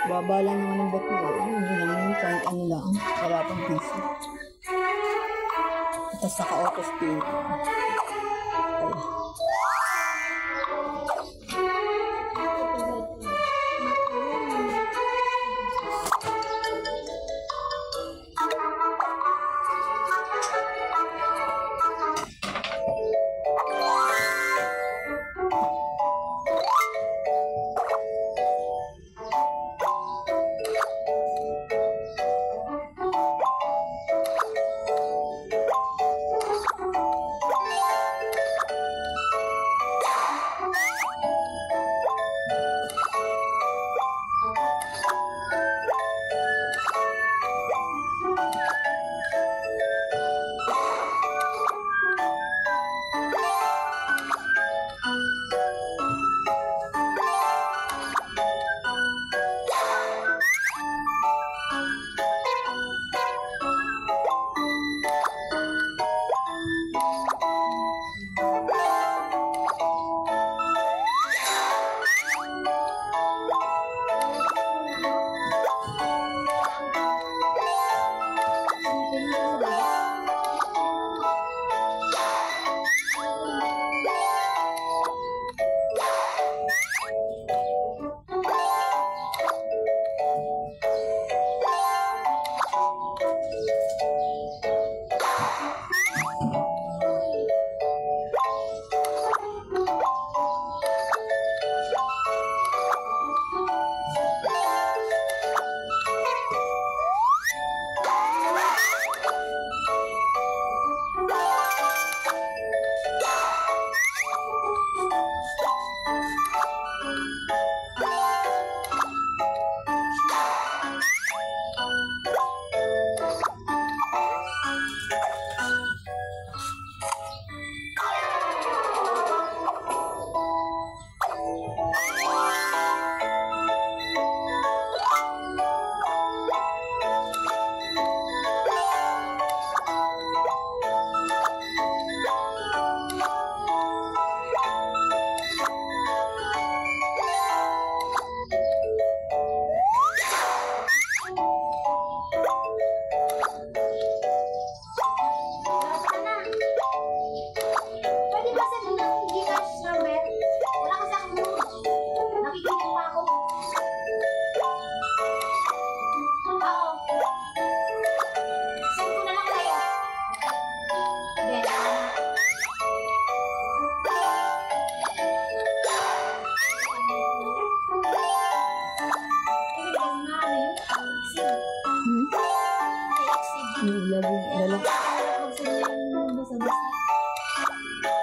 Baba lang naman ng bet mo. Hindi lang yung point ano lang. Wala pang piso. Tapos naka-auto spin.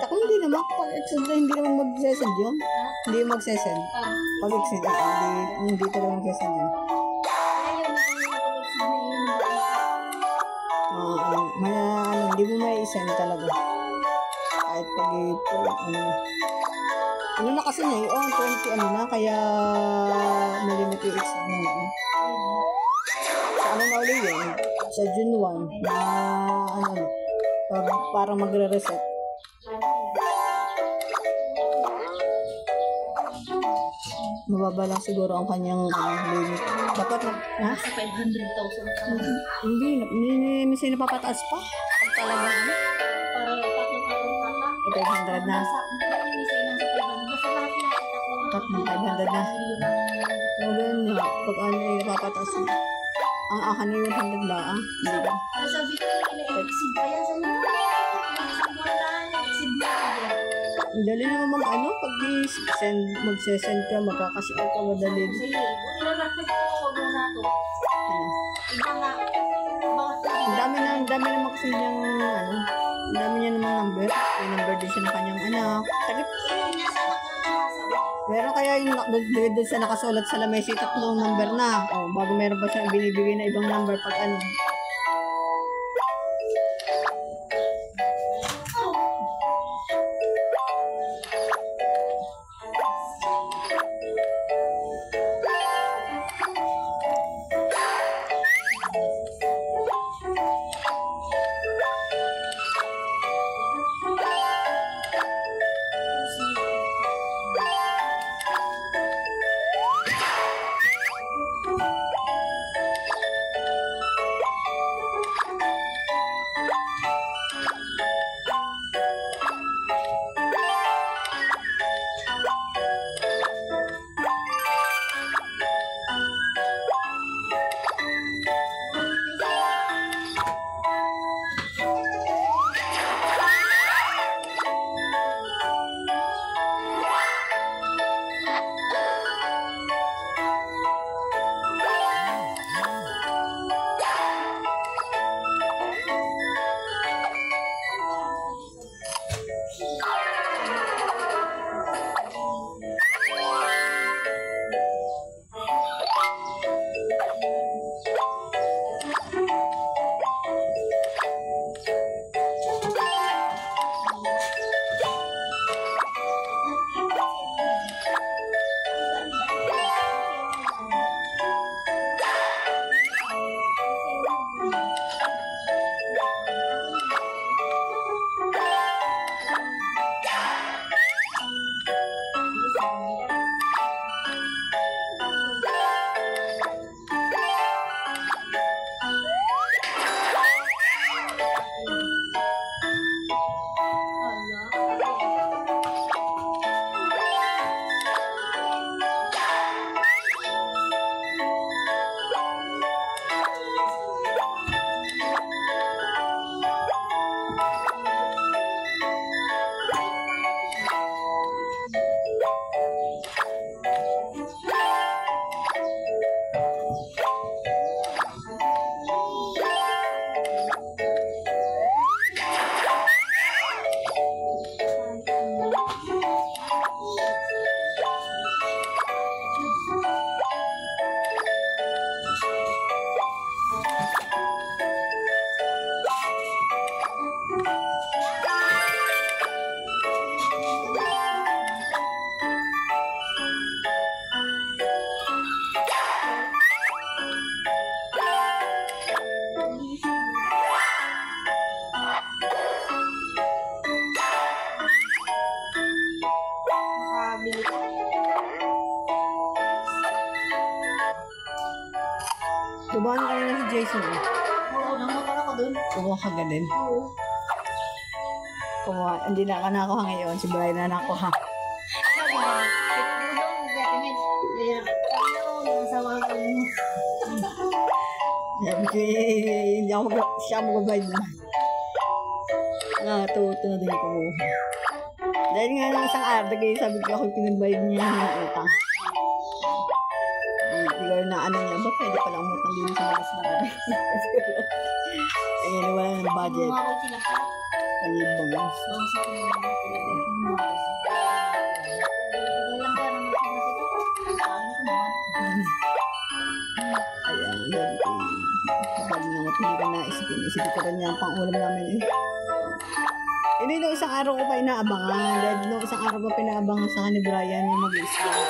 Ako hindi naman. Pag exceed na hindi naman mag-sesend yun. Hindi mag-sesend. Pag exceed, hindi talaga mag-sesend yun. Hindi mo may isend talaga. Kahit pag ano na kasi na yun, 20 ano na, kaya malimit yung exceed na yun. Sa ano na ulit yun? Sa June 1 na ano, parang magre-reset. Mababa lang siguro ang kanyang limit. Dapat na, ha? Sa 500,000. Hindi, may napapataas pa. Pag talaga, ano? Para tatlong pata. 500 na. Tatlong 500 na. Ngayon na, pag ano yung napapataas na. Ang akin na yung 100 na, hindi ba? Sabi ko, ina-exceed pa yan sa mga. Exceed na yan. Dali naman mag-ano, pag mag-send ka, magkakasya ka madali. Sige, kung ilalapit ko na ito. Ang Ang dami naman kasi niyang, ano, Ang dami niya namang number. May number din siya ng kanyang anak. Takip. Yun niya sa nakakasama. Pero kaya yung doon sa nakasulat sa lamesa, tatlong number na. O, bago meron pa siya binibigay na ibang number pag ano. Tubahan ka na si Jason eh. Oo, nangutan ako dun. Kumuha ka din. Oo. Kumuha, hindi na ka nakuha ngayon. Si Brian na nakuha. Sabi niya, ito daw, gatimid. Kaya, ano, nasawa ko mo. Sabi ko, hindi ako siya magbabayad na. Natuto na din kumuha. Dahil nga ng isang araw, sabi ko ako pinagbayad niya ng utang. Ikaw na ano niya, ba pwede pala umutang din sa malas na kami. Ayun, wala ng budget. Umakot sila pa. Pag-ibang. Bangsa ko naman talaga. Lang ka naman sa masito. Ano ko naman. Ayan, sabi ko, sabi nga hindi ka naisipin. Isipin ko rin niya ang pang-ulam namin eh. Hindi, nung isang araw ko pa inaabangan. Dahil nung isang araw pa pinaabangan sa ni Brian yung mag-i-start.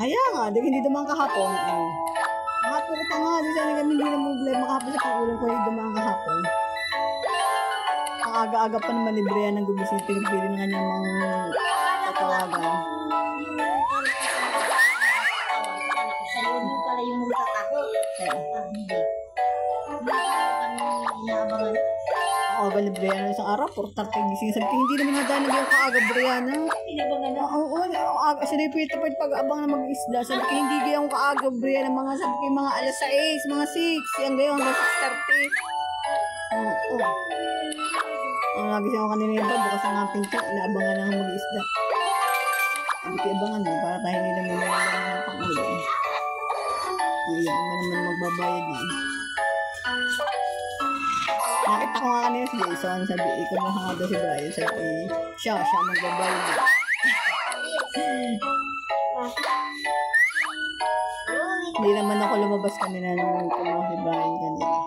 Kaya nga, dahil hindi dumaan kahapon. Kahapon ko pa nga, di sana kami hindi na problema kahapon sa pang-ulam ko yung dumaan kahapon. Ang aga-aga pa naman ni Brian ng gumising, pinagpili na kanya mga tatawagan. Sa'yo din pala yung magtatakot. Hindi. Inaabangan. Ang aga ni Brian ng isang araw, 4:30 gising. Sabi ko, hindi naman nadaan na yung kaaga Brian. Inabangan na. Oo, sila yung pwede pag-abang na mag-isda. Sabi ko, hindi gayong kaaga Brian. Mga sabi ko, mga alas 6, mga 6. Yung gayong hanggang 6:30. Oo. Ang nagising ako kanina yung bag, bukas ang nga pinto, inaabangan na mag-isda. Sabi ko, abangan mo, para tayo nila may lang ng pang-ulam. Ang iyan mo naman magbabayad na. Nakita ko nga kanina si Jason, sabi, kumuha nga daw si Brian, sabi, siya magbabalde. Hindi naman ako lumabas kanina nung kumuha si Brian kanina.